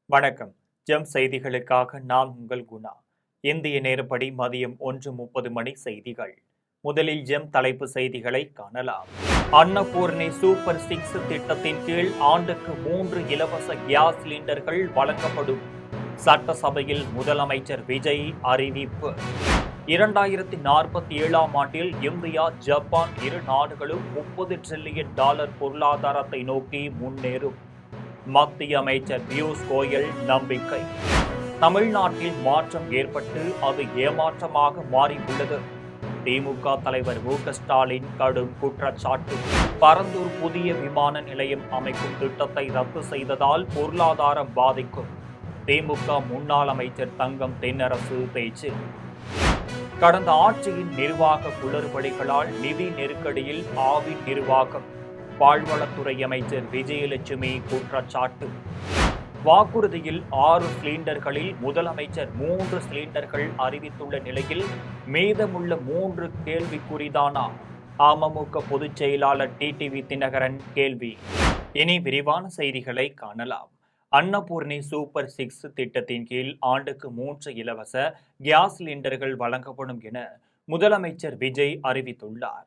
வணக்கம். ஜெம் செய்திகளுக்காக நான் உங்கள் குணா. இந்திய நேரப்படி மதியம் 1:30 மணி செய்திகள். முதலில் ஜெம் தலைப்பு செய்திகளை காணலாம். அன்னபூர்ணி சூப்பர் 6 திட்டத்தின் கீழ் ஆண்டுக்கு 3 இலவச கேஸ் சிலிண்டர்கள் வழங்கப்படும். சட்டசபையில் முதலமைச்சர் விஜய் அறிவிப்பு. 2047 ஆண்டில் இந்தியா, ஜப்பான் இரு நாடுகளும் $30 டிரில்லியன் பொருளாதாரத்தை நோக்கி முன்னேறும். மத்திய அமைச்சர் பியூஷ் கோயல் நம்பிக்கை. தமிழ்நாட்டில் மாற்றம் ஏற்பட்டு அது ஏமாற்றமாக மாறியுள்ளது. திமுக தலைவர் மு.க.ஸ்டாலின் கடும் குற்றச்சாட்டு. பரந்தூர் புதிய விமான நிலையம் அமைக்கும் திட்டத்தை ரத்து செய்ததால் பொருளாதாரம் பாதிக்கும். திமுக முன்னாள் அமைச்சர் தங்கம் தென்னரசு பேச்சு. கடந்த ஆட்சியின் நிர்வாக குளறுபடிகளால் நிதி நெருக்கடியில் ஆவின் நிர்வாகம். பால்வளத்துறை அமைச்சர் விஜயலட்சுமி குற்றச்சாட்டு. வாக்குறுதியில் 6 சிலிண்டர்களில் முதலமைச்சர் 3 சிலிண்டர்கள் அறிவித்துள்ள நிலையில் மீதமுள்ள 3 கேள்விக்குறிதானா? அமமுக பொதுச் செயலாளர் டிடிவி தினகரன் கேள்வி. இனி விரிவான செய்திகளை காணலாம். அன்னபூர்ணி சூப்பர் 6 திட்டத்தின் கீழ் ஆண்டுக்கு 3 இலவச கேஸ் சிலிண்டர்கள் வழங்கப்படும் என முதலமைச்சர் விஜய் அறிவித்துள்ளார்.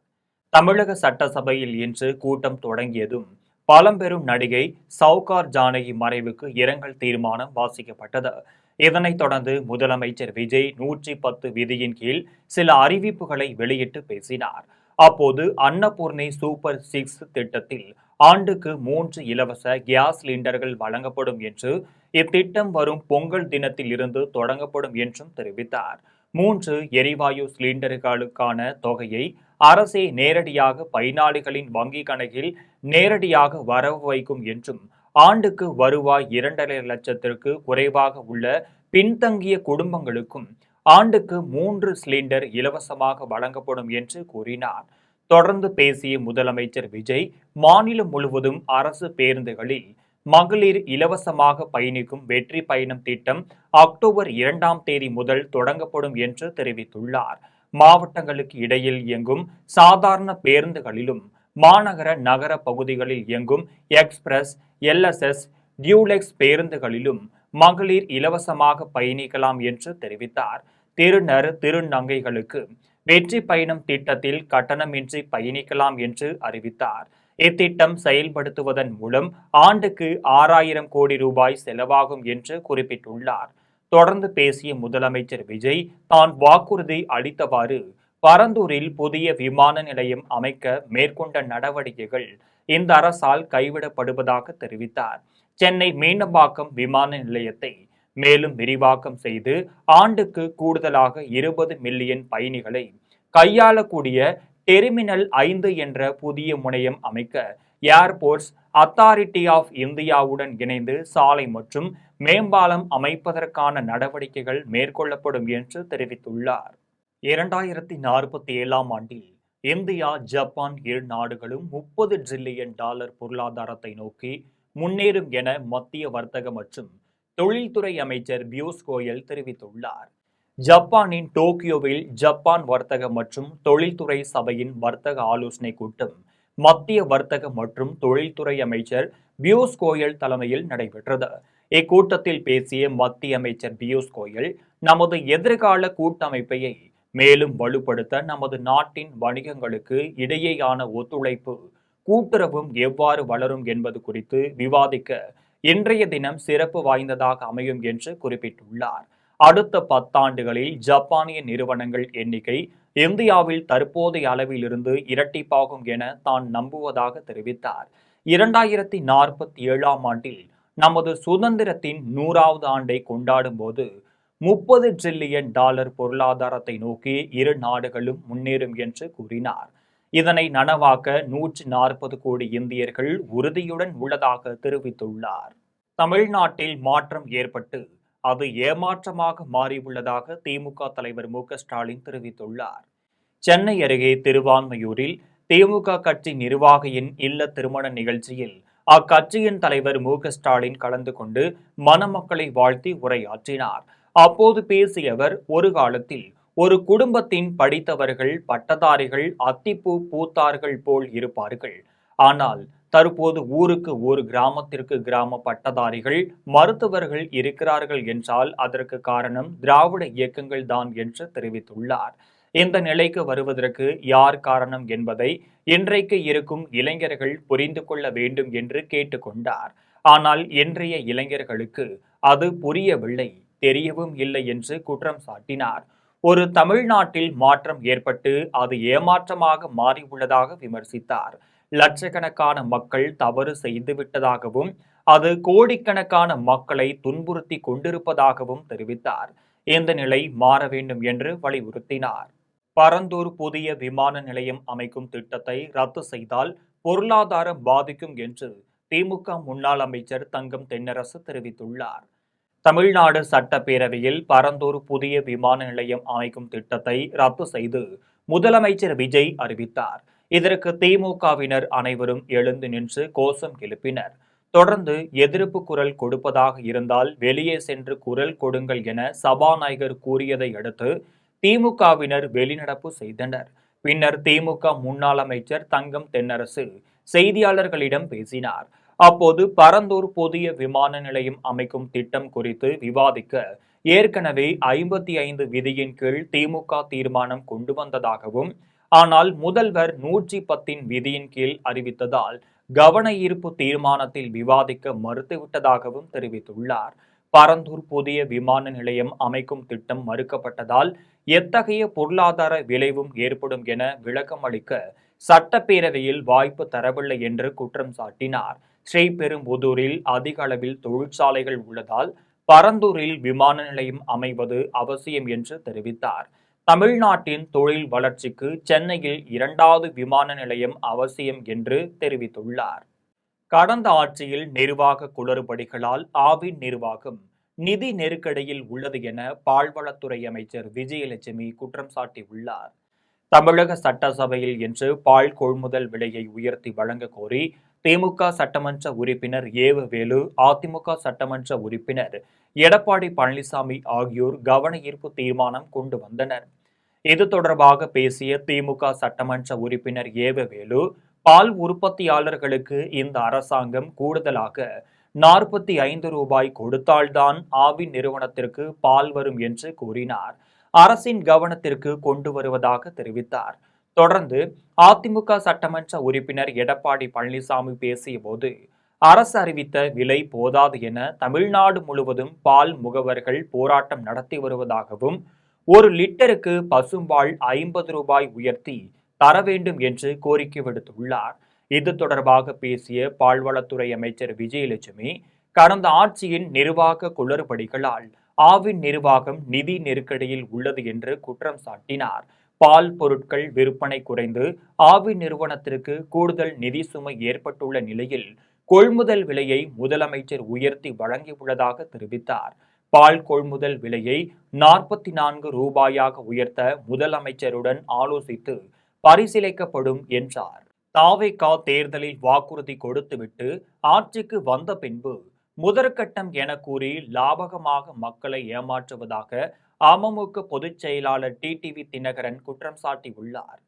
தமிழக சட்டசபையில் இன்று கூட்டம் தொடங்கியதும் பழம்பெரும் நடிகை சவுகார் ஜானகி மறைவுக்கு இரங்கல் தீர்மானம் வாசிக்கப்பட்டது. இதனைத் தொடர்ந்து முதலமைச்சர் விஜய் 110 விதியின் கீழ் சில அறிவிப்புகளை வெளியிட்டு பேசினார். அப்போது அன்னபூர்ணி சூப்பர் 6 திட்டத்தில் ஆண்டுக்கு 3 இலவச கேஸ் சிலிண்டர்கள் வழங்கப்படும் என்று, இத்திட்டம் வரும் பொங்கல் தினத்தில் இருந்து தொடங்கப்படும் என்றும் தெரிவித்தார். 3 எரிவாயு சிலிண்டர்களுக்கான தொகையை அரசே நேரடியாக பயனாளிகளின் வங்கிக் கணக்கில் நேரடியாக வரவு வைக்கும் என்றும், ஆண்டுக்கு வருவாய் 2.5 லட்சத்திற்கு குறைவாக உள்ள பின்தங்கிய குடும்பங்களுக்கும் ஆண்டுக்கு 3 சிலிண்டர் இலவசமாக வழங்கப்படும் என்று கூறினார். தொடர்ந்து பேசிய முதலமைச்சர் விஜய், மாநிலம் முழுவதும் அரசு பேருந்துகளில் மகளிர் இலவசமாக பயணிக்கும் வெற்றி பயணம் திட்டம் அக்டோபர் 2ஆம் தேதி முதல் தொடங்கப்படும் என்று தெரிவித்துள்ளார். மாவட்டங்களுக்கு இடையில் இயங்கும் சாதாரண பேருந்துகளிலும் மாநகர நகர பகுதிகளில் இயங்கும் எக்ஸ்பிரஸ், எல்எஸ்எஸ், டியூலெக்ஸ் பேருந்துகளிலும் மகளிர் இலவசமாக பயணிக்கலாம் என்று தெரிவித்தார். திருநர், திருநங்கைகளுக்கு வெற்றி பயணம் திட்டத்தில் கட்டணமின்றி பயணிக்கலாம் என்று அறிவித்தார். இத்திட்டம் செயல்படுத்துவதன் மூலம் ஆண்டுக்கு 6000 கோடி ரூபாய் செலவாகும் என்று குறிப்பிட்டுள்ளார். தொடர்ந்து பேசிய முதலமைச்சர் விஜய், தான் வாக்குறுதி அளித்தவாறு பரந்தூரில் புதிய விமான நிலையம் அமைக்க மேற்கொண்ட நடவடிக்கைகள் இந்த அரசால் கைவிடப்படுவதாக தெரிவித்தார். சென்னை மீனம்பாக்கம் விமான நிலையத்தை மேலும் விரிவாக்கம் செய்து ஆண்டுக்கு கூடுதலாக 20 மில்லியன் பயணிகளை கையாளக்கூடிய டெர்மினல் 5 என்ற புதிய முனையம் அமைக்க ஏர்போர்ட்ஸ் அத்தாரிட்டி ஆஃப் இந்தியாவுடன் இணைந்து சாலை மற்றும் மேம்பாலம் அமைப்பதற்கான நடவடிக்கைகள் மேற்கொள்ளப்படும் என்று தெரிவித்துள்ளார். 2047 ஆண்டில் இந்தியா, ஜப்பான் இரு நாடுகளும் $30 டிரில்லியன் பொருளாதாரத்தை நோக்கி முன்னேறும் என மத்திய வர்த்தக மற்றும் தொழில்துறை அமைச்சர் பியூஷ் கோயல் தெரிவித்துள்ளார். ஜப்பானின் டோக்கியோவில் ஜப்பான் வர்த்தக மற்றும் தொழில்துறை சபையின் வர்த்தக ஆலோசனை கூட்டம் மத்திய வர்த்தக மற்றும் தொழில்துறை அமைச்சர் பியூஷ் கோயல் தலைமையில் நடைபெற்றது. இக்கூட்டத்தில் பேசிய மத்திய அமைச்சர் பியூஷ் கோயல், நமது எதிர்கால கூட்டமைப்பை மேலும் வலுப்படுத்த நமது நாட்டின் வணிகங்களுக்கு இடையேயான ஒத்துழைப்பு, கூட்டுறவும் எவ்வாறு வளரும் என்பது குறித்து விவாதிக்க இன்றைய தினம் சிறப்பு வாய்ந்ததாக அமையும் என்று குறிப்பிட்டுள்ளார். அடுத்த 10 ஆண்டுகளில் ஜப்பானிய நிறுவனங்கள் எண்ணிக்கை இந்தியாவில் தற்போதைய அளவில் இருந்து இரட்டிப்பாகும் என தான் நம்புவதாக தெரிவித்தார். 2047 ஆண்டில் நமது சுதந்திரத்தின் 100வது ஆண்டை கொண்டாடும் போது $30 டிரில்லியன் பொருளாதாரத்தை நோக்கி இரு நாடுகளும் முன்னேறும் என்று கூறினார். இதனை நனவாக்க 140 கோடி இந்தியர்கள் உறுதியுடன் உள்ளதாக தெரிவித்துள்ளார். தமிழ்நாட்டில் மாற்றம் ஏற்பட்டு அது ஏமாற்றமாக மாறியுள்ளதாக திமுக தலைவர் மு.க.ஸ்டாலின் தெரிவித்துள்ளார். சென்னை அருகே திருவான்மையூரில் திமுக கட்சி நிர்வாகியின் இல்ல திருமண நிகழ்ச்சியில் அக்கட்சியின் தலைவர் மு.க.ஸ்டாலின் கலந்து கொண்டு மணமக்களை வாழ்த்தி உரையாற்றினார். அப்போது பேசிய அவர், ஒரு காலத்தில் ஒரு குடும்பத்தின் படித்தவர்கள், பட்டதாரிகள் அத்திப்பூ பூத்தார்கள் போல் இருப்பார்கள். ஆனால் தற்போது ஊருக்கு ஒரு கிராமத்திற்கு கிராம பட்டதாரிகள் மருத்துவர்கள் இருக்கிறார்கள் என்றால் அதற்கு காரணம் திராவிட இயக்கங்கள் தான் என்று தெரிவித்துள்ளார். இந்த நிலைக்கு வருவதற்கு யார் காரணம் என்பதை இன்றைக்கு இருக்கும் இளைஞர்கள் புரிந்து கொள்ள வேண்டும் என்று கேட்டுக்கொண்டார். ஆனால் இன்றைய இளைஞர்களுக்கு அது புரியவில்லை, தெரியவும் இல்லை என்று குற்றம் சாட்டினார். ஒரு தமிழ்நாட்டில் மாற்றம் ஏற்பட்டு அது ஏமாற்றமாக மாறியுள்ளதாக விமர்சித்தார். லட்சக்கணக்கான மக்கள் தவறு செய்துவிட்டதாகவும் அது கோடிக்கணக்கான மக்களை துன்புறுத்தி கொண்டிருப்பதாகவும் தெரிவித்தார். இந்த நிலை மாற வேண்டும் என்று வலியுறுத்தினார். பரந்தூர் புதிய விமான நிலையம் அமைக்கும் திட்டத்தை ரத்து செய்தால் பொருளாதாரம் பாதிக்கும் என்று திமுக முன்னாள் அமைச்சர் தங்கம் தென்னரசு தெரிவித்துள்ளார். தமிழ்நாடு சட்டப்பேரவையில் பரந்தூர் புதிய விமான நிலையம் அமைக்கும் திட்டத்தை ரத்து செய்து முதலமைச்சர் விஜய் அறிவித்தார். இதற்கு திமுகவினர் அனைவரும் எழுந்து நின்று கோஷம் எழுப்பினர். தொடர்ந்து எதிர்ப்பு குரல் கொடுப்பதாக இருந்தால் வெளியே சென்று குரல் கொடுங்கள் என சபாநாயகர் கூறியதை அடுத்து திமுகவினர் வெளிநடப்பு செய்தனர். பின்னர் திமுக முன்னாள் அமைச்சர் தங்கம் தென்னரசு செய்தியாளர்களிடம் பேசினார். அப்போது பரந்தூர் புதிய விமான நிலையம் அமைக்கும் திட்டம் குறித்து விவாதிக்க ஏற்கனவே 55 விதியின் கீழ் திமுக தீர்மானம் கொண்டு வந்ததாகவும், ஆனால் முதல்வர் 110 விதியின் கீழ் அறிவித்ததால் கவன ஈர்ப்பு தீர்மானத்தில் விவாதிக்க மறுத்துவிட்டதாகவும் தெரிவித்துள்ளார். பரந்தூர் புதிய விமான நிலையம் அமைக்கும் திட்டம் மறுக்கப்பட்டதால் எத்தகைய பொருளாதார விளைவும் ஏற்படும் என விளக்கம் அளிக்க சட்டப்பேரவையில் வாய்ப்பு தரவில்லை என்று குற்றம் சாட்டினார். ஸ்ரீபெரும்புதூரில் அதிக அளவில் தொழிற்சாலைகள் உள்ளதால் பரந்தூரில் விமான நிலையம் அமைவது அவசியம் என்று தெரிவித்தார். தமிழ்நாட்டின் தொழில் வளர்ச்சிக்கு சென்னையில் 2வது விமான நிலையம் அவசியம் என்று தெரிவித்துள்ளார். கடந்த ஆட்சியில் நிர்வாக குளறுபடிகளால் ஆவின் நிர்வாகம் நிதி நெருக்கடியில் உள்ளது என பால்வளத்துறை அமைச்சர் விஜயலட்சுமி குற்றம் சாட்டியுள்ளார். தமிழக சட்டசபையில் இன்று பால் கொள்முதல் விலையை உயர்த்தி வழங்க கோரி திமுக சட்டமன்ற உறுப்பினர் ஏவவேலு, அதிமுக சட்டமன்ற உறுப்பினர் எடப்பாடி பழனிசாமி ஆகியோர் கவன ஈர்ப்பு தீர்மானம் கொண்டு வந்தனர். இது தொடர்பாக பேசிய திமுக சட்டமன்ற உறுப்பினர் ஏவவேலு, பால் உற்பத்தியாளர்களுக்கு இந்த அரசாங்கம் கூடுதலாக 45 ரூபாய் கொடுத்தால்தான் ஆவின் நிறுவனத்திற்கு பால் வரும் என்று கூறினார். அரசின் கவனத்திற்கு கொண்டு வருவதாக தெரிவித்தார். தொடர்ந்து அதிமுக சட்டமன்ற உறுப்பினர் எடப்பாடி பழனிசாமி பேசிய போது, அரசு அறிவித்த விலை போதாது என தமிழ்நாடு முழுவதும் பால் முகவர்கள் போராட்டம் நடத்தி வருவதாகவும், 1 லிட்டருக்கு பசும்பால் 50 ரூபாய் உயர்த்தி தர வேண்டும் என்று கோரிக்கை விடுத்துள்ளார். இது தொடர்பாக பேசிய பால்வளத்துறை அமைச்சர் விஜயலட்சுமி, கடந்த ஆட்சியின் நிர்வாக குளறுபடிகளால் ஆவின் நிர்வாகம் நிதி நெருக்கடியில் உள்ளது என்று குற்றம் சாட்டினார். பால் பொருட்கள் விற்பனை குறைந்து ஆவின் நிறுவனத்திற்கு கூடுதல் நிதி சுமை ஏற்பட்டுள்ள நிலையில் கொள்முதல் விலையை முதலமைச்சர் உயர்த்தி வழங்கியுள்ளதாக தெரிவித்தார். பால் கொள்முதல் விலையை 44 ரூபாயாக உயர்த்த முதலமைச்சருடன் ஆலோசித்து பரிசீலிக்கப்படும் என்றார். தாவேகா தேர்தலில் வாக்குறுதி கொடுத்துவிட்டு ஆட்சிக்கு வந்த பின்பு முதற்கட்டம் என கூறி லாபகமாக மக்களை ஏமாற்றுவதாக அமமுக பொதுச் செயலாளர் டிடிவி தினகரன் குற்றம் சாட்டியுள்ளார்.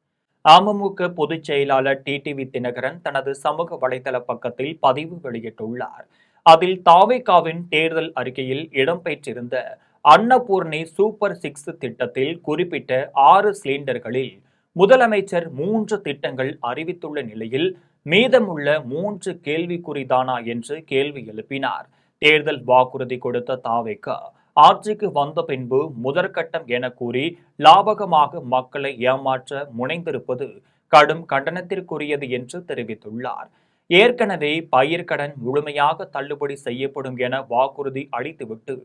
அமமுக பொதுச் செயலாளர் டிடிவி தினகரன் தனது சமூக வலைதள பக்கத்தில் பதிவு வெளியிட்டுள்ளார். அதில் தாவேகாவின் தேர்தல் அறிக்கையில் இடம்பெற்றிருந்த அன்னபூர்ணி சூப்பர் 6 திட்டத்தில் குறிப்பிட்ட 6 சிலிண்டர்களில் முதலமைச்சர் 3 திட்டங்கள் அறிவித்துள்ள நிலையில் மீதமுள்ள 3 கேள்விக்குறிதானா என்று கேள்வி எழுப்பினார். தேர்தல் வாக்குறுதி கொடுத்த தாவேகா ஆட்சிக்கு வந்த பின்பு முதற்கட்டம் என கூறி லாபகமாக மக்களை ஏமாற்ற முனைந்திருப்பது கடும் கண்டனத்திற்குரியது என்று தெரிவித்துள்ளார். ஏற்கனவே பயிர்க்கடன் முழுமையாக தள்ளுபடி செய்யப்படும் என வாக்குறுதி அளித்துவிட்டு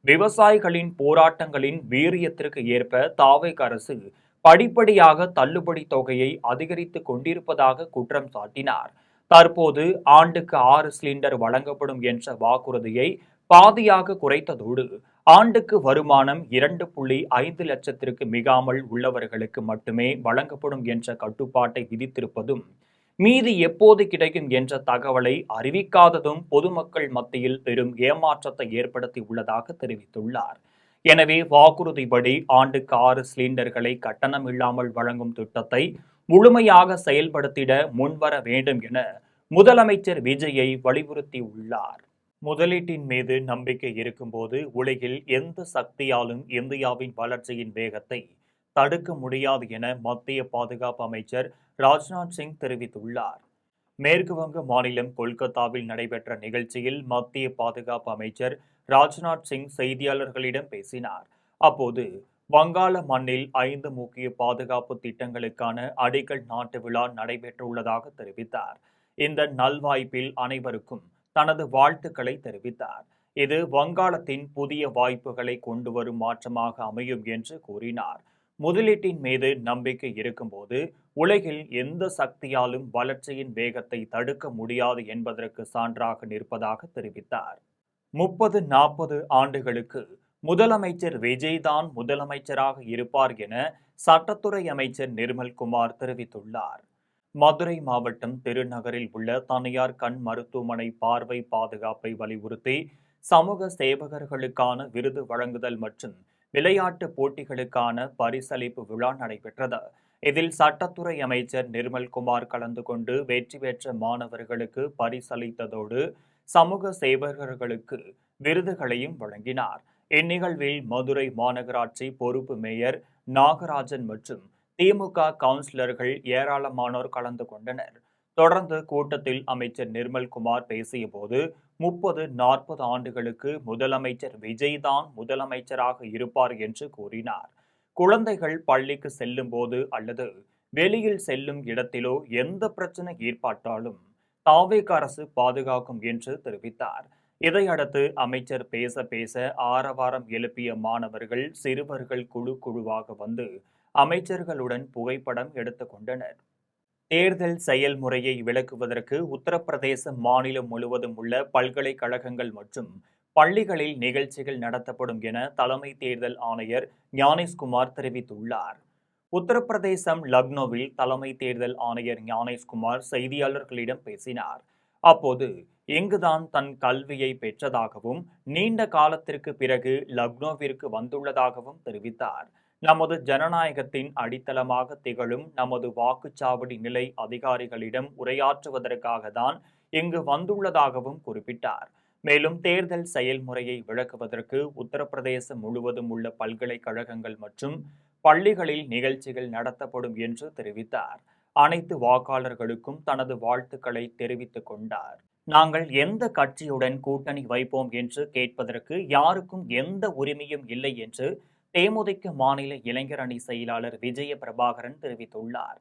விவசாயிகளின் போராட்டங்களின் வீரியத்திற்கு ஏற்ப தாவேகா அரசு படிப்படியாக தள்ளுபடி தொகையை அதிகரித்துக் கொண்டிருப்பதாக குற்றம் சாட்டினார். தற்போது ஆண்டுக்கு 6 சிலிண்டர் வழங்கப்படும் என்ற வாக்குறுதியை பாதியாக குறைத்ததோடு ஆண்டுக்கு வருமானம் 2.5 லட்சத்திற்கு மிகாமல் உள்ளவர்களுக்கு மட்டுமே வழங்கப்படும் என்ற கட்டுப்பாட்டை விதித்திருப்பதும், மீதி எப்போது கிடைக்கும் என்ற தகவலை அறிவிக்காததும் பொதுமக்கள் மத்தியில் பெரும் ஏமாற்றத்தை ஏற்படுத்தி உள்ளதாக தெரிவித்துள்ளார். எனவே வாக்குறுதிப்படி ஆண்டுக்கு 6 சிலிண்டர்களை கட்டணம் இல்லாமல் வழங்கும் திட்டத்தை முழுமையாக செயல்படுத்திட முன்வர வேண்டும் என முதலமைச்சர் விஜயை வலியுறுத்தியுள்ளார். முதலீட்டின் மீது நம்பிக்கை இருக்கும்போது உலகில் எந்த சக்தியாலும் இந்தியாவின் வளர்ச்சியின் வேகத்தை தடுக்க முடியாது என மத்திய பாதுகாப்பு அமைச்சர் ராஜ்நாத் சிங் தெரிவித்துள்ளார். மேற்கு வங்க மாநிலம் கொல்கத்தாவில் நடைபெற்ற நிகழ்ச்சியில் மத்திய பாதுகாப்பு அமைச்சர் ராஜ்நாத் சிங் செய்தியாளர்களிடம் பேசினார். அப்போது வங்காள மண்ணில் 5 முக்கிய பாதுகாப்பு திட்டங்களுக்கான அடிக்கல் நாட்டு விழா நடைபெற்றுள்ளதாக தெரிவித்தார். இந்த நல்வாய்ப்பில் அனைவருக்கும் தனது வாழ்த்துக்களை தெரிவித்தார். இது வங்காளத்தின் புதிய வாய்ப்புகளை கொண்டு வரும் மாற்றமாக அமையும் என்று கூறினார். முதலீட்டின் மீது நம்பிக்கை இருக்கும்போது உலகில் எந்த சக்தியாலும் வளர்ச்சியின் வேகத்தை தடுக்க முடியாது என்பதற்கு சான்றாக நிற்பதாக தெரிவித்தார். 30-40 ஆண்டுகளுக்கு முதலமைச்சர் விஜய் தான் முதலமைச்சராக இருப்பார் என சட்டத்துறை அமைச்சர் நிர்மல்குமார் தெரிவித்துள்ளார். மதுரை மாவட்டம் திருநகரில் உள்ள தனியார் கண் மருத்துவமனை பார்வை பாதுகாப்பை வலியுறுத்தி சமூக சேவகர்களுக்கான விருது வழங்குதல் மற்றும் விளையாட்டு போட்டிகளுக்கான பரிசளிப்பு விழா நடைபெற்றது. இதில் சட்டத்துறை அமைச்சர் நிர்மல்குமார் கலந்து கொண்டு வெற்றி பெற்ற மாணவர்களுக்கு பரிசளித்ததோடு சமூக சேவகர்களுக்கு விருதுகளையும் வழங்கினார். இந்நிகழ்வில் மதுரை மாநகராட்சி பொறுப்பு மேயர் நாகராஜன் மற்றும் திமுக கவுன்சிலர்கள் ஏராளமானோர் கலந்து கொண்டனர். தொடர்ந்து கூட்டத்தில் அமைச்சர் நிர்மல்குமார் பேசியபோது 30-40 ஆண்டுகளுக்கு முதலமைச்சர் விஜய் தான் முதலமைச்சராக இருப்பார் என்று கூறினார். குழந்தைகள் பள்ளிக்கு செல்லும் போது அல்லது வெளியில் செல்லும் இடத்திலோ எந்த பிரச்சனை ஏற்பட்டாலும் தாவேக அரசு பாதுகாக்கும் என்று தெரிவித்தார். இதையடுத்து அமைச்சர் பேச பேச ஆரவாரம் எழுப்பிய மாணவர்கள் சிறுவர்கள் குழுவாக வந்து அமைச்சர்களுடன் புகைப்படம் எடுத்துக் கொண்டனர். தேர்தல் செயல்முறையை விளக்குவதற்கு உத்தரப்பிரதேச மாநிலம் முழுவதும் உள்ள பல்கலைக்கழகங்கள் மற்றும் பள்ளிகளில் நிகழ்ச்சிகள் நடத்தப்படும் என தலைமை தேர்தல் ஆணையர் ஞானேஷ்குமார் தெரிவித்துள்ளார். உத்தரப்பிரதேசம் லக்னோவில் தலைமை தேர்தல் ஆணையர் ஞானேஷ்குமார் செய்தியாளர்களிடம் பேசினார். அப்போது இங்குதான் தன் கல்வியை பெற்றதாகவும் நீண்ட காலத்திற்கு பிறகு லக்னோவிற்கு வந்துள்ளதாகவும் தெரிவித்தார். நமது ஜனநாயகத்தின் அடித்தளமாக திகழும் நமது வாக்குச்சாவடி நிலை அதிகாரிகளிடம் உரையாற்றுவதற்காக தான் இங்கு வந்துள்ளதாகவும் குறிப்பிட்டார். மேலும் தேர்தல் செயல்முறையை விளக்குவதற்கு உத்தரப்பிரதேசம் முழுவதும் உள்ள பல்கலைக்கழகங்கள் மற்றும் பள்ளிகளில் நிகழ்ச்சிகள் நடத்தப்படும் என்று தெரிவித்தார். அனைத்து வாக்காளர்களுக்கும் தனது வாழ்த்துக்களை தெரிவித்துக் கொண்டார். நாங்கள் எந்த கட்சியுடன் கூட்டணி வைப்போம் என்று கேட்பதற்கு யாருக்கும் எந்த உரிமையும் இல்லை என்று தேமுதிக மாநில இளைஞர் அணி செயலாளர் விஜய பிரபாகரன் தெரிவித்துள்ளார்.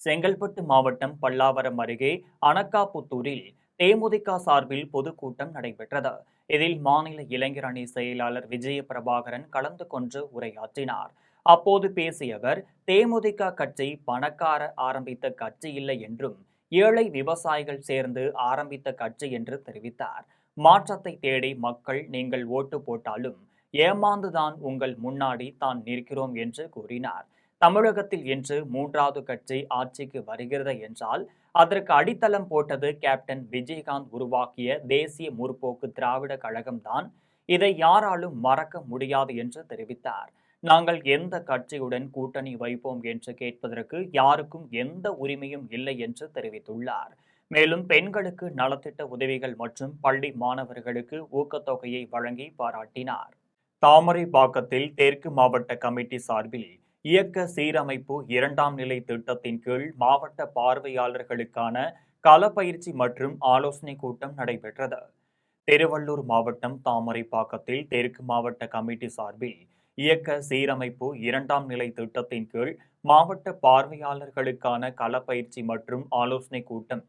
செங்கல்பட்டு மாவட்டம் பல்லாவரம் அருகே அனக்காபுத்தூரில் தேமுதிக சார்பில் பொதுக்கூட்டம் நடைபெற்றது. இதில் மாநில இளைஞர் அணி செயலாளர் விஜய பிரபாகரன் கலந்து கொண்டு உரையாற்றினார். அப்போது பேசிய அவர், தேமுதிக கட்சி பணக்கார ஆரம்பித்த கட்சி இல்லை என்றும் ஏழை விவசாயிகள் சேர்ந்து ஆரம்பித்த கட்சி என்று தெரிவித்தார். மாற்றத்தை தேடி மக்கள் நீங்கள் ஓட்டு போட்டாலும் ஏமாந்துதான் உங்கள் முன்னாடி தான் நிற்கிறோம் என்று கூறினார். தமிழகத்தில் இன்று 3வது கட்சி ஆட்சிக்கு வருகிறது என்றால் அதற்கு அடித்தளம் போட்டது கேப்டன் விஜயகாந்த் உருவாக்கிய தேசிய முற்போக்கு திராவிட கழகம்தான். இதை யாராலும் மறக்க முடியாது என்று தெரிவித்தார். நாங்கள் எந்த கட்சியுடன் கூட்டணி வைப்போம் என்று கேட்பதற்கு யாருக்கும் எந்த உரிமையும் இல்லை என்று தெரிவித்துள்ளார். மேலும் பெண்களுக்கு நலத்திட்ட உதவிகள் மற்றும் பள்ளி மாணவர்களுக்கு ஊக்கத்தொகையை வழங்கி பாராட்டினார். தாமரைப்பாக்கத்தில் தெற்கு மாவட்ட கமிட்டி சார்பில் இயக்க சீரமைப்பு 2ஆம் நிலை திட்டத்தின் கீழ் மாவட்ட பார்வையாளர்களுக்கான களப்பயிற்சி மற்றும் ஆலோசனை கூட்டம் நடைபெற்றது. திருவள்ளூர் மாவட்டம் தாமரைப்பாக்கத்தில் தெற்கு மாவட்ட கமிட்டி சார்பில் இயக்க சீரமைப்பு 2ஆம் நிலை திட்டத்தின் கீழ் மாவட்ட பார்வையாளர்களுக்கான களப்பயிற்சி மற்றும் ஆலோசனை கூட்டம்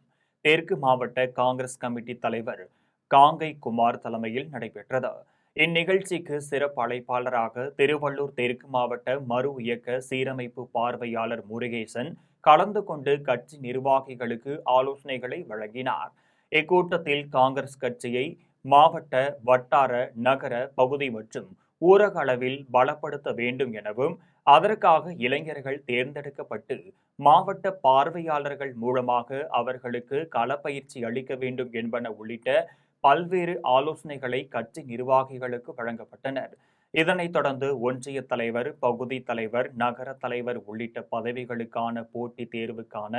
தெற்கு மாவட்ட காங்கிரஸ் கமிட்டி தலைவர் காங்கை குமார் தலைமையில் நடைபெற்றது. இந்நிகழ்ச்சிக்கு சிறப்பு அழைப்பாளராக திருவள்ளூர் தெற்கு மாவட்ட மறு இயக்க சீரமைப்பு பார்வையாளர் முருகேசன் கலந்து கொண்டு கட்சி நிர்வாகிகளுக்கு ஆலோசனைகளை வழங்கினார். இக்கூட்டத்தில் காங்கிரஸ் கட்சியை மாவட்ட, வட்டார, நகர, பகுதி மற்றும் ஊரக அளவில் பலப்படுத்த வேண்டும் எனவும் அதற்காக இளைஞர்கள் தேர்ந்தெடுக்கப்பட்டு மாவட்ட பார்வையாளர்கள் மூலமாக அவர்களுக்கு களப்பயிற்சி அளிக்க வேண்டும் என்பன உள்ளிட்ட பல்வேறு ஆலோசனைகளை கட்சி நிர்வாகிகளுக்கு வழங்கப்பட்டனர். இதனைத் தொடர்ந்து ஒன்றிய தலைவர், பகுதி தலைவர், நகர தலைவர் உள்ளிட்ட பதவிகளுக்கான போட்டித் தேர்வுக்கான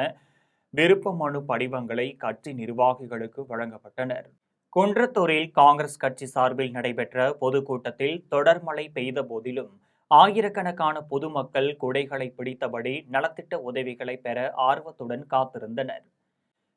விருப்ப மனு படிவங்களை கட்சி நிர்வாகிகளுக்கு வழங்கப்பட்டனர். குன்றத்தூரில் காங்கிரஸ் கட்சி சார்பில் நடைபெற்ற பொதுக்கூட்டத்தில் தொடர் மழை பெய்த போதிலும் ஆயிரக்கணக்கான பொதுமக்கள் குடைகளை பிடித்தபடி நலத்திட்ட உதவிகளை பெற ஆர்வத்துடன் காத்திருந்தனர்.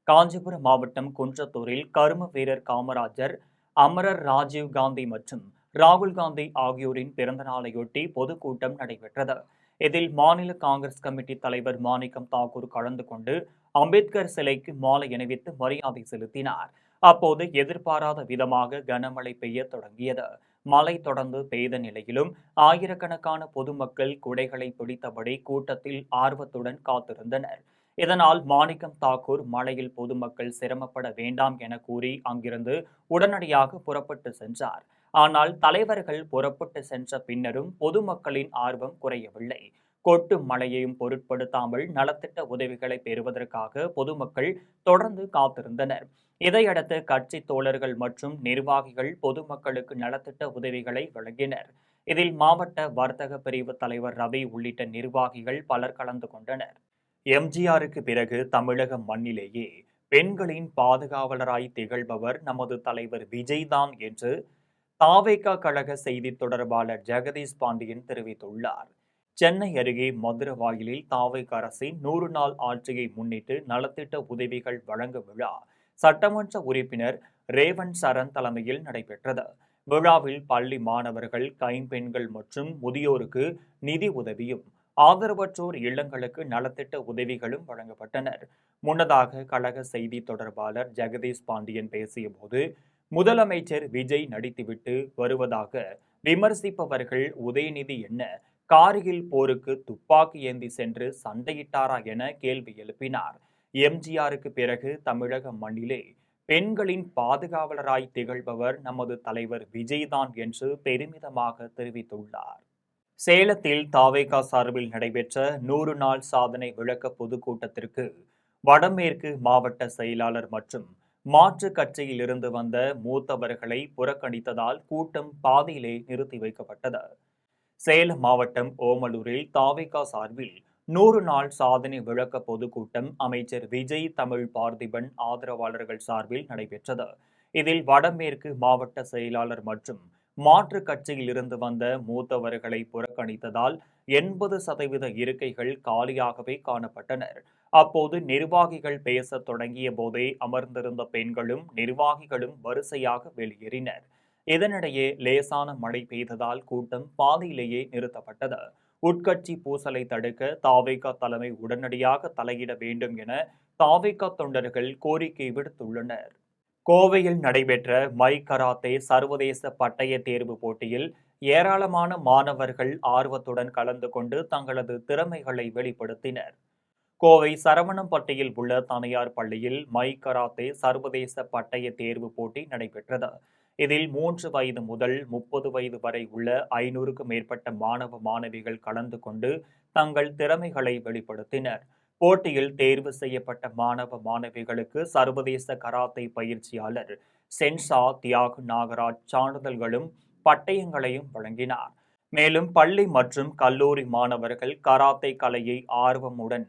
காஞ்சிபுரம் மாவட்டம் குன்றத்தூரில் கரும வீரர் காமராஜர், அமரர் ராஜீவ் காந்தி மற்றும் ராகுல் காந்தி ஆகியோரின் பிறந்த நாளையொட்டி பொதுக்கூட்டம் நடைபெற்றது. இதில் மாநில காங்கிரஸ் கமிட்டி தலைவர் மாணிக்கம் தாக்கூர் கலந்து கொண்டு அம்பேத்கர் சிலைக்கு மாலை அணிவித்து மரியாதை செலுத்தினார். அப்போது எதிர்பாராத விதமாக கனமழை பெய்ய தொடங்கியது. மழை தொடர்ந்து பெய்த நிலையிலும் ஆயிரக்கணக்கான பொதுமக்கள் குடைகளை பிடித்தபடி கூட்டத்தில் ஆர்வத்துடன் காத்திருந்தனர். இதனால் மாணிக்கம் தாக்கூர் மழையில் பொதுமக்கள் சிரமப்பட வேண்டாம் என கூறி அங்கிருந்து உடனடியாக புறப்பட்டு சென்றார். ஆனால் தலைவர்கள் புறப்பட்டு சென்ற பின்னரும் பொதுமக்களின் ஆர்வம் குறையவில்லை. கொட்டும் மழையையும் பொருட்படுத்தாமல் நலத்திட்ட உதவிகளை பெறுவதற்காக பொதுமக்கள் தொடர்ந்து காத்திருந்தனர். இதையடுத்து கட்சி தோழர்கள் மற்றும் நிர்வாகிகள் பொதுமக்களுக்கு நலத்திட்ட உதவிகளை வழங்கினர். இதில் மாவட்ட வர்த்தக பிரிவு தலைவர் ரவி உள்ளிட்ட நிர்வாகிகள் பலர் கலந்து கொண்டனர். எம்ஜிஆருக்கு பிறகு தமிழக மண்ணிலேயே பெண்களின் பாதுகாவலராய் திகழ்பவர் நமது தலைவர் விஜய்தான் என்று தாவேகா கழக செய்தி தொடர்பாளர் ஜெகதீஷ் பாண்டியன் தெரிவித்துள்ளார். சென்னை அருகே மதுரவாயிலில் தாவேகா அரசின் 100 நாள் ஆட்சியை முன்னிட்டு நலத்திட்ட உதவிகள் வழங்கும் விழா சட்டமன்ற உறுப்பினர் ரேவந்த் சரண் தலைமையில் நடைபெற்றது. விழாவில் பள்ளி மாணவர்கள், கைம்பெண்கள் மற்றும் முதியோருக்கு நிதி உதவியும், ஆதரவற்றோர் இல்லங்களுக்கு நலத்திட்ட உதவிகளும் வழங்கப்பட்டனர். முன்னதாக கழக செய்தி தொடர்பாளர் ஜெகதீஷ் பாண்டியன் பேசியபோது, முதலமைச்சர் விஜய் நடித்துவிட்டு வருவதாக விமர்சிப்பவர்கள் உதயநிதி என்ன கார்கில் போருக்கு துப்பாக்கி ஏந்தி சென்று சண்டையிட்டாரா என கேள்வி எழுப்பினார். எம்ஜிஆருக்கு பிறகு தமிழக மண்ணிலே பெண்களின் பாதுகாவலராய் திகழ்பவர் நமது தலைவர் விஜய்தான் என்று பெருமிதமாக தெரிவித்துள்ளார். சேலத்தில் தாவேகா சார்பில் நடைபெற்ற 100 நாள் சாதனை விளக்க பொதுக்கூட்டத்திற்கு வடமேற்கு மாவட்ட செயலாளர் மற்றும் மாற்று கட்சியில் இருந்து வந்த மூத்தவர்களை புறக்கணித்ததால் கூட்டம் பாதியிலே நிறுத்தி வைக்கப்பட்டது. சேலம் மாவட்டம் ஓமலூரில் தாவேகா சார்பில் 100 நாள் சாதனை விளக்க பொதுக்கூட்டம் அமைச்சர் விஜய் தமிழ் பார்த்திபன் ஆதரவாளர்கள் சார்பில் நடைபெற்றது. இதில் வடமேற்கு மாவட்ட செயலாளர் மற்றும் மாற்று கட்சியில் இருந்து வந்த மூத்தவர்களை புறக்கணித்ததால் 80% இருக்கைகள் காலியாகவே காணப்பட்டனர். அப்போது நிர்வாகிகள் பேசத் தொடங்கிய போதே அமர்ந்திருந்த பெண்களும் நிர்வாகிகளும் வரிசையாக வெளியேறினர். இதனிடையே லேசான மழை பெய்ததால் கூட்டம் பாதியிலேயே நிறுத்தப்பட்டது. உட்கட்சி பூசலை தடுக்க தாவேகா தலைமை உடனடியாக தலையிட வேண்டும் என தாவேகா தொண்டர்கள் கோரிக்கை விடுத்துள்ளனர். கோவையில் நடைபெற்ற மை கராத்தே சர்வதேச பட்டய தேர்வு போட்டியில் ஏராளமான மாணவர்கள் ஆர்வத்துடன் கலந்து கொண்டு தங்களது திறமைகளை வெளிப்படுத்தினர். கோவை சரவணம்பட்டியில் உள்ள தனியார் பள்ளியில் மை கராத்தே சர்வதேச பட்டய தேர்வு போட்டி நடைபெற்றது. இதில் 3 வயது முதல் 30 வயது வரை உள்ள 500க்கும் மேற்பட்ட மாணவ மாணவிகள் கலந்து கொண்டு தங்கள் திறமைகளை வெளிப்படுத்தினர். போட்டியில் தேர்வு செய்யப்பட்ட மாணவ மாணவிகளுக்கு சர்வதேச கராத்தே பயிற்சியாளர் சென்சா தியாகு நாகராஜ் சான்றிதழ்களும் பட்டயங்களையும் வழங்கினார். மேலும் பள்ளி மற்றும் கல்லூரி மாணவர்கள் கராத்தே கலையை ஆர்வமுடன்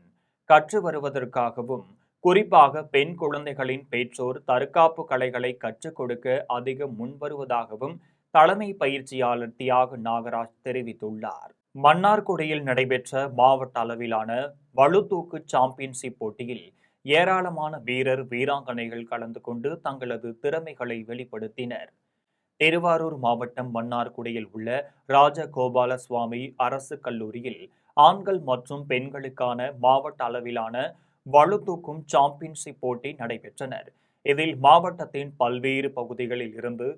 கற்று வருவதற்காகவும், குறிப்பாக பெண் குழந்தைகளின் பெற்றோர் தற்காப்பு கலைகளை கற்றுக் கொடுக்க அதிகம் முன்வருவதாகவும் தலைமை பயிற்சியாளர் தியாகு நாகராஜ் தெரிவித்துள்ளார். மன்னார்குடியில் நடைபெற்ற மாவட்ட அளவிலான வலுதூக்கு சாம்பியன்ஷிப் போட்டியில் ஏராளமான வீரர் வீராங்கனைகள் கலந்து கொண்டு தங்களது திறமைகளை வெளிப்படுத்தினர். திருவாரூர் மாவட்டம் மன்னார்குடியில் உள்ள ராஜகோபால சுவாமி அரசு கல்லூரியில் ஆண்கள் மற்றும் பெண்களுக்கான மாவட்ட அளவிலான வலுதூக்கும் சாம்பியன்ஷிப் போட்டி நடைபெற்றனர். இதில் மாவட்டத்தின் பல்வேறு பகுதிகளில் இருந்து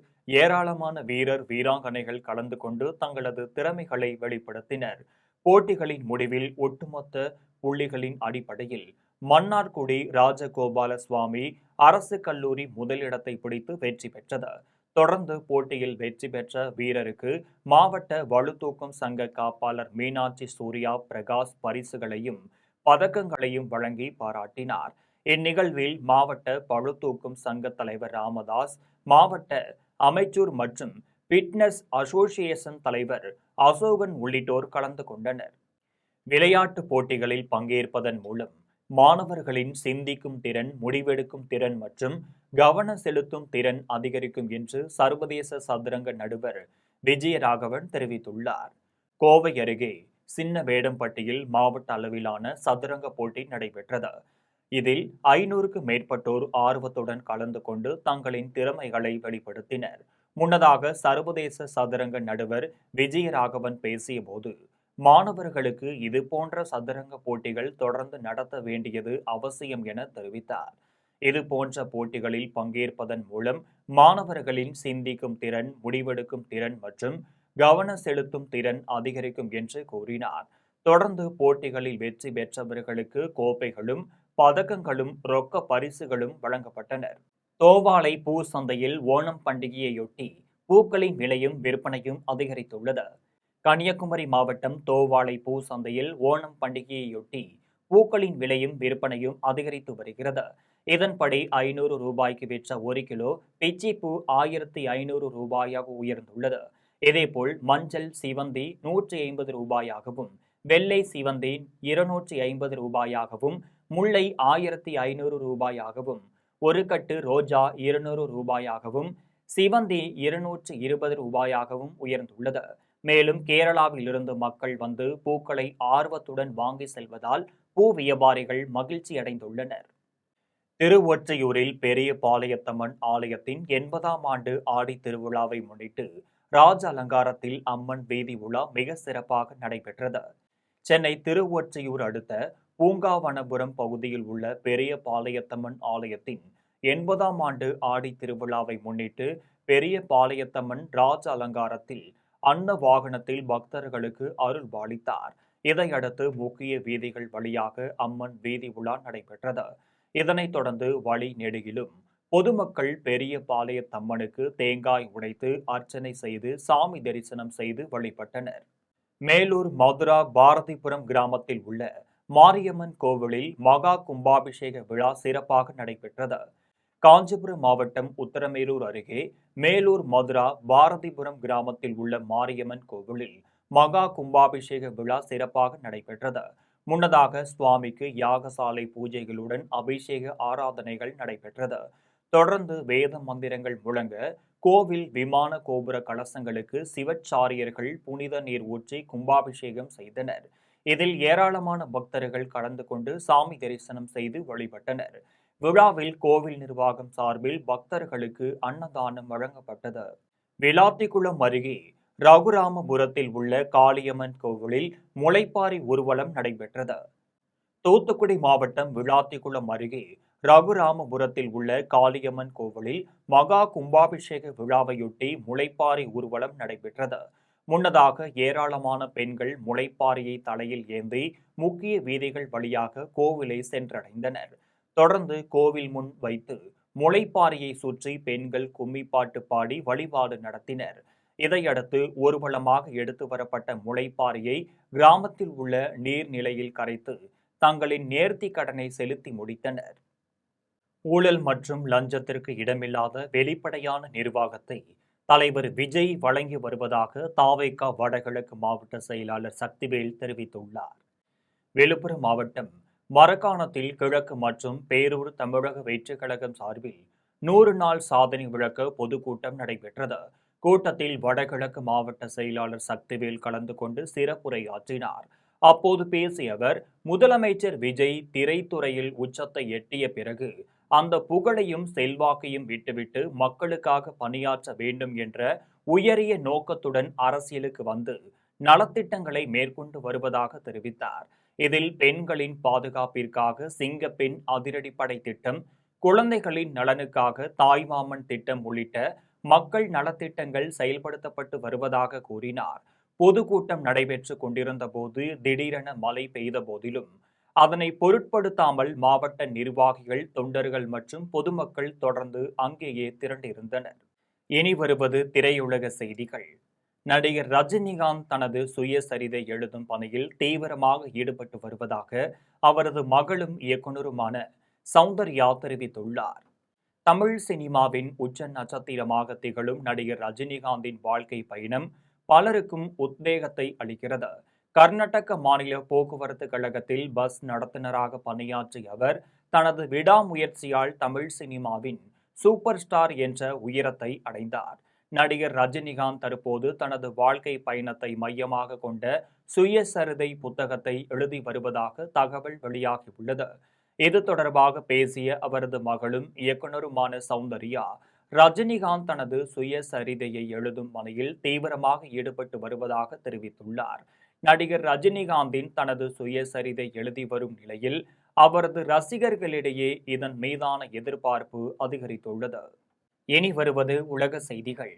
ஏராளமான வீரர் வீராங்கனைகள் கலந்து கொண்டு தங்களது திறமைகளை வெளிப்படுத்தினர். போட்டிகளின் முடிவில் ஒட்டுமொத்த புள்ளிகளின் அடிப்படையில் மன்னார்குடி ராஜகோபால சுவாமி அரசு கல்லூரி முதலிடத்தை பிடித்து வெற்றி பெற்றது. தொடர்ந்து போட்டியில் வெற்றி பெற்ற வீரருக்கு மாவட்ட வலுதூக்கும் சங்க காப்பாளர் மீனாட்சி சூர்யா பிரகாஷ் பரிசுகளையும் பதக்கங்களையும் வழங்கி பாராட்டினார். இந்நிகழ்வில் மாவட்ட பளுதூக்கும் சங்க தலைவர் ராமதாஸ், மாவட்ட அமைச்சூர் மற்றும் பிட்னஸ் அசோசியேஷன் தலைவர் அசோகன் உள்ளிட்டோர் கலந்து கொண்டனர். விளையாட்டுப் போட்டிகளில் பங்கேற்பதன் மூலம் மாணவர்களின் சிந்திக்கும் திறன், முடிவெடுக்கும் திறன் மற்றும் கவனம் செலுத்தும் திறன் அதிகரிக்கும் என்று சர்வதேச சதுரங்க நடுவர் விஜயராகவன் தெரிவித்துள்ளார். கோவை அருகே சின்ன வேடம்பட்டியில் மாவட்ட அளவிலான சதுரங்க போட்டி நடைபெற்றது. இதில் 500க்கும் மேற்பட்டோர் ஆர்வத்துடன் கலந்து கொண்டு தங்களின் திறமைகளை வெளிப்படுத்தினர். முன்னதாக சர்வதேச சதுரங்க நடுவர் விஜயராகவன் பேசியபோது, மாணவர்களுக்கு இதுபோன்ற சதுரங்க போட்டிகள் தொடர்ந்து நடத்த வேண்டியது அவசியம் என தெரிவித்தார். இதுபோன்ற போட்டிகளில் பங்கேற்பதன் மூலம் மாணவர்களின் சிந்திக்கும் திறன், முடிவெடுக்கும் திறன் மற்றும் கவனம் செலுத்தும் திறன் அதிகரிக்கும் என்று கூறினார். தொடர்ந்து போட்டிகளில் வெற்றி பெற்றவர்களுக்கு கோப்பைகளும் பதக்கங்களும் ரொக்க பரிசுகளும் வழங்கப்பட்டனர். தோவாளை பூ சந்தையில் ஓணம் பண்டிகையையொட்டி பூக்களின் விலையும் விற்பனையும் அதிகரித்துள்ளது. கன்னியாகுமரி மாவட்டம் தோவாளை பூ சந்தையில் ஓணம் பண்டிகையையொட்டி பூக்களின் விலையும் விற்பனையும் அதிகரித்து வருகிறது. இதன்படி 500 ரூபாய்க்கு விற்ற 1 கிலோ பிச்சிப்பூ 1500 ரூபாயாக உயர்ந்துள்ளது. இதேபோல் மஞ்சள் சிவந்தி 150 ரூபாயாகவும், வெள்ளை சிவந்தி 250 ரூபாயாகவும், முல்லை 1500 ரூபாயாகவும், ஒரு கட்டு ரோஜா 200 ரூபாயாகவும், சிவந்தி 220 ரூபாயாகவும் உயர்ந்துள்ளது. மேலும் கேரளாவில் இருந்து மக்கள் வந்து பூக்களை ஆர்வத்துடன் வாங்கி செல்வதால் பூ வியாபாரிகள் மகிழ்ச்சி அடைந்துள்ளனர். திருவொற்றியூரில் பெரிய பாளையத்தம்மன் ஆலயத்தின் 80ஆம் ஆண்டு ஆடி திருவிழாவை முன்னிட்டு ராஜ அலங்காரத்தில் அம்மன் வீதி உலா மிக சிறப்பாக நடைபெற்றது. சென்னை திருவொற்றியூர் அடுத்த பூங்காவனபுரம் பகுதியில் உள்ள பெரிய பாளையத்தம்மன் ஆலயத்தின் 80ஆம் ஆண்டு ஆடி திருவிழாவை முன்னிட்டு பெரிய பாளையத்தம்மன் ராஜ அலங்காரத்தில் அன்ன வாகனத்தில் பக்தர்களுக்கு அருள் பாலித்தார். இதையடுத்து முக்கிய வீதிகள் வழியாக அம்மன் வீதி உலா நடைபெற்றது. இதனைத் தொடர்ந்து வழி நெடுகிலும் பொதுமக்கள் பெரிய பாளையத்தம்மனுக்கு தேங்காய் உடைத்து அர்ச்சனை செய்து சாமி தரிசனம் செய்து வழிபட்டனர். மேலூர் மதுரா பாரதிபுரம் கிராமத்தில் உள்ள மாரியம்மன் கோவிலில் மகா கும்பாபிஷேக விழா சிறப்பாக நடைபெற்றது. காஞ்சிபுரம் மாவட்டம் உத்தரமேரூர் அருகே மேலூர் மதுரா பாரதிபுரம் கிராமத்தில் உள்ள மாரியம்மன் கோவிலில் மகா கும்பாபிஷேக விழா சிறப்பாக நடைபெற்றது. முன்னதாக சுவாமிக்கு யாகசாலை பூஜைகளுடன் அபிஷேக ஆராதனைகள் நடைபெற்றது. தொடர்ந்து வேத மந்திரங்கள் முழங்க கோவில் விமான கோபுர கலசங்களுக்கு சிவச்சாரியர்கள் புனித நீர் ஊற்றி கும்பாபிஷேகம் செய்தனர். இதில் ஏராளமான பக்தர்கள் கலந்து கொண்டு சாமி தரிசனம் செய்து வழிபட்டனர். விழாவில் கோவில் நிர்வாகம் சார்பில் பக்தர்களுக்கு அன்னதானம் வழங்கப்பட்டது. விளாத்திக்குளம் அருகே ரகுராமபுரத்தில் உள்ள காளியம்மன் கோவிலில் முளைப்பாரி ஊர்வலம் நடைபெற்றது. தூத்துக்குடி மாவட்டம் விளாத்திக்குளம் அருகே ரகுராமபுரத்தில் உள்ள காளியம்மன் கோவிலில் மகா கும்பாபிஷேக விழாவையொட்டி முளைப்பாரி ஊர்வலம் நடைபெற்றது. முன்னதாக ஏராளமான பெண்கள் முளைப்பாரியை தலையில் ஏந்தி முக்கிய வீதிகள் வழியாக கோவிலை சென்றடைந்தனர். தொடர்ந்து கோவில் முன் வைத்து முளைப்பாரியை சுற்றி பெண்கள் கும்மிப்பாட்டு பாடி வழிபாடு நடத்தினர். இதையடுத்து ஊர்வலமாக எடுத்து வரப்பட்ட முளைப்பாரியை கிராமத்தில் உள்ள நீர்நிலையில் கரைத்து தங்களின் நேர்த்தி கடனை செலுத்தி முடித்தனர். ஊழல் மற்றும் லஞ்சத்திற்கு இடமில்லாத வெளிப்படையான நிர்வாகத்தை தலைவர் விஜய் வழங்கி வருவதாக தாவேகா வடகிழக்கு மாவட்ட செயலாளர் சக்திவேல் தெரிவித்துள்ளார். விழுப்புரம் மாவட்டம் மரக்காணத்தில் கிழக்கு மற்றும் பேரூர் தமிழக வெற்றிக் கழகம் சார்பில் 100 நாள் சாதனை விளக்க பொதுக்கூட்டம் நடைபெற்றது. கூட்டத்தில் வடகிழக்கு மாவட்ட செயலாளர் சக்திவேல் கலந்து கொண்டு சிறப்புரையாற்றினார். அப்போது பேசிய அவர், முதலமைச்சர் விஜய் திரைத்துறையில் உச்சத்தை எட்டிய பிறகு அந்த புகழையும் செல்வாக்கையும் விட்டுவிட்டு மக்களுக்காக பணியாற்ற வேண்டும் என்ற உயரிய நோக்கத்துடன் அரசியலுக்கு வந்து நலத்திட்டங்களை மேற்கொண்டு வருவதாக தெரிவித்தார். இதில் பெண்களின் பாதுகாப்பிற்காக சிங்கப்பெண் அதிரடிப்படை திட்டம், குழந்தைகளின் நலனுக்காக தாய்மாமன் திட்டம் உள்ளிட்ட மக்கள் நலத்திட்டங்கள் செயல்படுத்தப்பட்டு வருவதாக கூறினார். பொதுக்கூட்டம் நடைபெற்று கொண்டிருந்த போது திடீரென மழை பெய்த போதிலும் அதனை பொருட்படுத்தாமல் மாவட்ட நிர்வாகிகள், தொண்டர்கள் மற்றும் பொதுமக்கள் தொடர்ந்து அங்கேயே திரண்டிருந்தனர். இனி வருவது திரையுலக செய்திகள். நடிகர் ரஜினிகாந்த் தனது சுயசரிதை எழுதும் பணியில் தீவிரமாக ஈடுபட்டு வருவதாக அவரது மகளும் இயக்குநருமான சௌந்தர்யா தெரிவித்துள்ளார். தமிழ் சினிமாவின் உச்ச நட்சத்திரமாக திகழும் நடிகர் ரஜினிகாந்தின் வாழ்க்கை பயணம் பலருக்கும் உத்வேகத்தை அளிக்கிறது. கர்நாடக மாநில போக்குவரத்து கழகத்தில் பஸ் நடத்துனராக பணியாற்றிய அவர் தனது விடாமுயற்சியால் தமிழ் சினிமாவின் சூப்பர் ஸ்டார் என்ற உயரத்தை அடைந்தார். நடிகர் ரஜினிகாந்த் தற்போது தனது வாழ்க்கை பயணத்தை மையமாக கொண்ட சுயசரிதை புத்தகத்தை எழுதி வருவதாக தகவல் வெளியாகியுள்ளது. இது தொடர்பாக பேசிய அவரது மகளும் இயக்குனருமான சௌந்தர்யா, ரஜினிகாந்த் தனது சுயசரிதையை எழுதும் பணியில் தீவிரமாக ஈடுபட்டு வருவதாக தெரிவித்துள்ளார். நடிகர் ரஜினிகாந்தின் தனது சுயசரிதை எழுதி வரும் நிலையில் அவரது ரசிகர்களிடையே இதன் மீதான எதிர்பார்ப்பு அதிகரித்துள்ளது. இனி வருவது உலக செய்திகள்.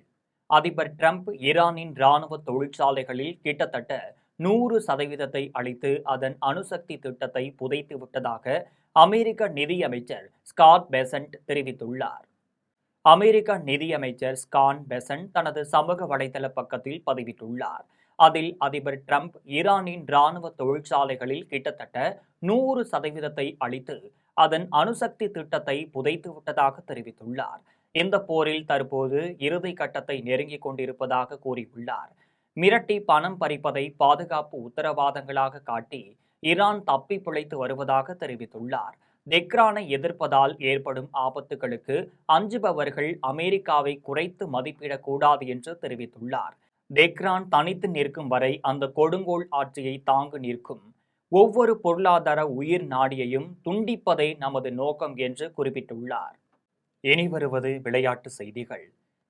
அதிபர் டிரம்ப் ஈரானின் ராணுவ தொழிற்சாலைகளில் கிட்டத்தட்ட 100% அளித்து அதன் அணுசக்தி திட்டத்தை புதைத்து விட்டதாக அமெரிக்க நிதியமைச்சர் ஸ்காட் பெசன்ட் தெரிவித்துள்ளார். அமெரிக்க நிதியமைச்சர் ஸ்காட் பெசன்ட் தனது சமூக வலைதள பக்கத்தில் பதிவிட்டுள்ளார். அதில் அதிபர் டிரம்ப் ஈரானின் ராணுவ தொழிற்சாலைகளில் கிட்டத்தட்ட 100% அளித்து அதன் அணுசக்தி திட்டத்தை புதைத்து விட்டதாக தெரிவித்துள்ளார். இந்த போரில் தற்போது இறுதி கட்டத்தை நெருங்கிக் கொண்டிருப்பதாக கூறியுள்ளார். மிரட்டி பணம் பறிப்பதை பாதுகாப்பு உத்தரவாதங்களாக காட்டி ஈரான் தப்பி பிழைத்து வருவதாக தெரிவித்துள்ளார். தெஹ்ரானை எதிர்ப்பதால் ஏற்படும் ஆபத்துகளுக்கு அஞ்சுபவர்கள் அமெரிக்காவை குறைத்து மதிப்பிடக்கூடாது என்று தெரிவித்துள்ளார். தெஹ்ரான் தனித்து நிற்கும் வரை அந்த கொடுங்கோல் ஆட்சியை தாங்கு நிற்கும் ஒவ்வொரு பொருளாதார உயிர் நாடியையும் துண்டிப்பதே நமது நோக்கம் என்று குறிப்பிட்டுள்ளார். இனி வருவது விளையாட்டு செய்திகள்.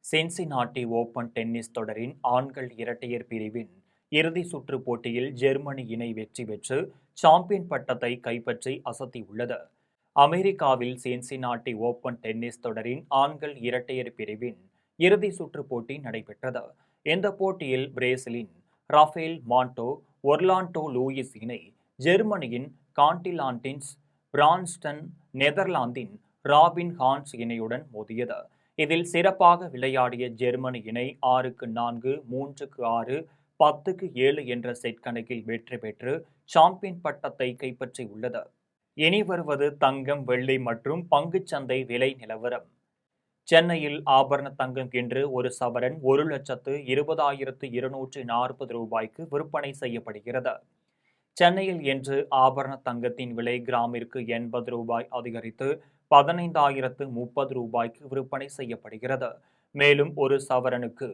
சின்சினாட்டி ஓபன் டென்னிஸ் தொடரின் ஆண்கள் இரட்டையர் பிரிவின் இறுதி சுற்று போட்டியில் ஜெர்மனி இணை வெற்றி பெற்று சாம்பியன் பட்டத்தை கைப்பற்றி அசத்தியுள்ளது. அமெரிக்காவில் சின்சினாட்டி ஓபன் டென்னிஸ் தொடரின் ஆண்கள் இரட்டையர் பிரிவின் இறுதி சுற்று போட்டி நடைபெற்றது. இந்த போட்டியில் பிரேசிலின் ரஃபேல் மாண்டோ ஒர்லாண்டோ லூயிஸ் இணை ஜெர்மனியின் காண்டிலாண்டின்ஸ் பிரான்ஸ்டன் நெதர்லாந்தின் ராபின் ஹான்ஸ் இணையுடன் மோதியது. இதில் சிறப்பாக விளையாடிய ஜெர்மனி இணை 6-4, 3-6, 10-7 என்ற செட் கணக்கில் வெற்றி பெற்று சாம்பியன் பட்டத்தை கைப்பற்றியுள்ளது. இனி வருவது தங்கம், வெள்ளி மற்றும் பங்குச்சந்தை விலை நிலவரம். சென்னையில் ஆபரண தங்கம் இன்று ஒரு சவரன் 1,20,240 ரூபாய்க்கு விற்பனை செய்யப்படுகிறது. சென்னையில் இன்று ஆபரண தங்கத்தின் விலை கிராமிற்கு 80 ரூபாய் அதிகரித்து 15,030 ரூபாய்க்கு விற்பனை செய்யப்படுகிறது. மேலும் ஒரு சவரனுக்கு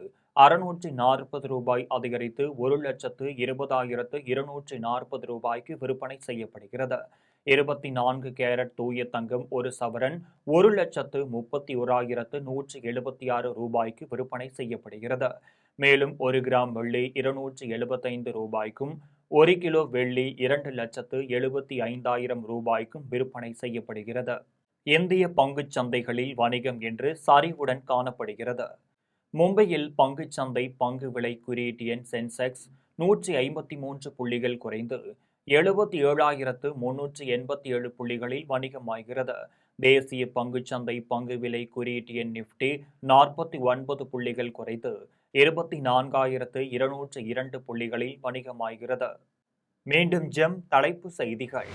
640 ரூபாய் அதிகரித்து 1,20,240 ரூபாய்க்கு விற்பனை செய்யப்படுகிறது. 24 கேரட் தூய தங்கம் ஒரு சவரன் 1,31,176 ரூபாய்க்கு விற்பனை செய்யப்படுகிறது. மேலும் 1 கிராம் வெள்ளி 275 ரூபாய்க்கும் 1 கிலோ வெள்ளி 2,75,000 ரூபாய்க்கும் விற்பனை செய்யப்படுகிறது. இந்திய பங்குச் சந்தைகளில் வணிகம் இன்று சரிவுடன் காணப்படுகிறது. மும்பையில் பங்குச்சந்தை பங்கு விலை குறியீட்டு எண் சென்செக்ஸ் 153 புள்ளிகள் குறைந்து 77,387 புள்ளிகளில் வணிகமாகிறது. தேசிய பங்குச்சந்தை பங்கு விலை குறியீட்டு எண் நிப்டி 49 புள்ளிகள் குறைந்து 24,202 புள்ளிகளில் வணிகமாகிறது. மீண்டும் ஜெம் தலைப்பு செய்திகள்.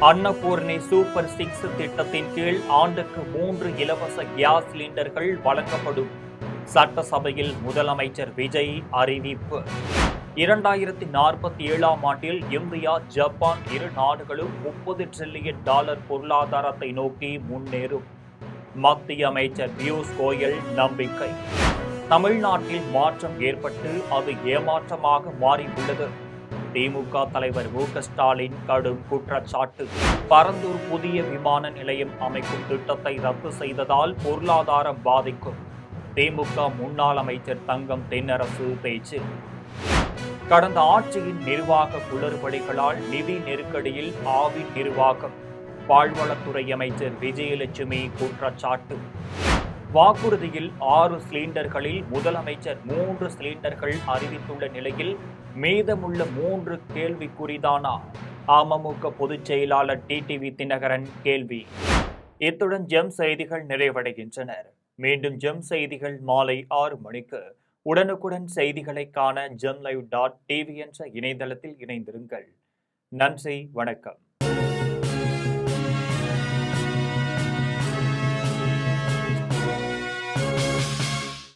அன்னபூர்ணி சூப்பர் 6 திட்டத்தின் கீழ் ஆண்டுக்கு 3 இலவச கேஸ் சிலிண்டர்கள் வழங்கப்படும். சட்டசபையில் முதலமைச்சர் விஜய் அறிவிப்பு. 2047ஆம் ஆண்டில் இந்தியா, ஜப்பான் இரு நாடுகளும் $30 டிரில்லியன் பொருளாதாரத்தை நோக்கி முன்னேறும். மத்திய அமைச்சர் பியூஷ் கோயல் நம்பிக்கை. தமிழ்நாட்டில் மாற்றம் ஏற்பட்டு அது ஏமாற்றமாக மாறியுள்ளது. திமுக தலைவர் மு.க. ஸ்டாலின் கடும் குற்றச்சாட்டு. பரந்தூர் புதிய விமான நிலையம் அமைக்கும் திட்டத்தை ரத்து செய்ததால் பொருளாதாரம் பாதிக்கும். திமுக முன்னாள் அமைச்சர் தங்கம் தென்னரசு பேச்சு. கடந்த ஆட்சியின் நிர்வாக குளறுபடிகளால் நிதி நெருக்கடியில் ஆவின் நிர்வாகம். பால்வளத்துறை அமைச்சர் விஜயலட்சுமி குற்றச்சாட்டு. வாக்குறுதியில் 6 சிலிண்டர்களில் முதலமைச்சர் 3 சிலிண்டர்கள் அறிவித்துள்ள நிலையில் மீதமுள்ள 3 கேள்விக்குறிதானா? அமமுக பொதுச் செயலாளர் டிடிவி தினகரன் கேள்வி. இத்துடன் ஜெம் செய்திகள் நிறைவடைகின்றன. மீண்டும் ஜெம் செய்திகள் மாலை 6 மணிக்கு. உடனுக்குடன் செய்திகளை காண gemlive.tv என்ற இணையதளத்தில் இணைந்திருங்கள். நன்றி, வணக்கம்.